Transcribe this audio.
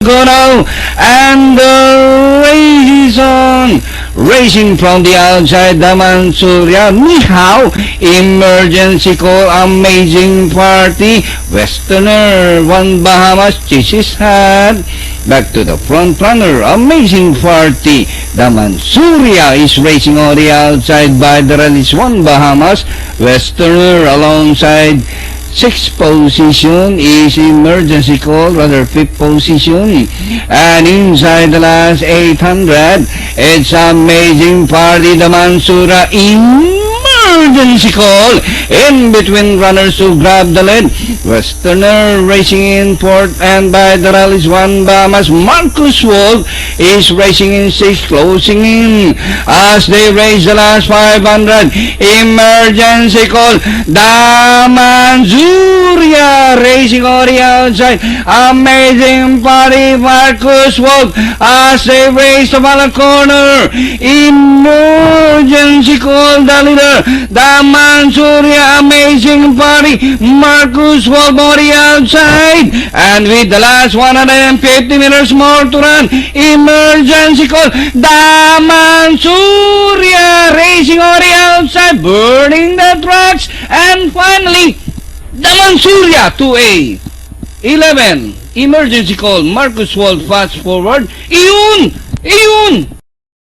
Go now, and the race is on. Racing from the outside, Daman Surya, Ni Hao, emergency call, amazing party, Westerner, One Bahamas, chases had. Back to the front runner, amazing party, Daman Surya is racing on the outside by the release, One Bahamas, Westerner alongside. Sixth position is emergency call, rather fifth position. And inside the last 800, it's amazing party, the Mansura emergency call. In between runners who grab the lead, Westerner racing in fourth, and by the rallies, One Bahamas, Marcus Wolf is racing in sixth, closing in as they race the last 500. Emergency call, Daman Surya racing on the outside. Amazing party, Marcus Wolf as they race the ball corner. Emergency call, the leader, Daman Surya, amazing party, Marcus Wolf on the outside. And with the last 150 meters more to run, emergency call, Daman Surya racing on the outside, burning the tracks. And finally, Daman Surya 2A 11, emergency call, Marcus Wolf fast forward. Iyon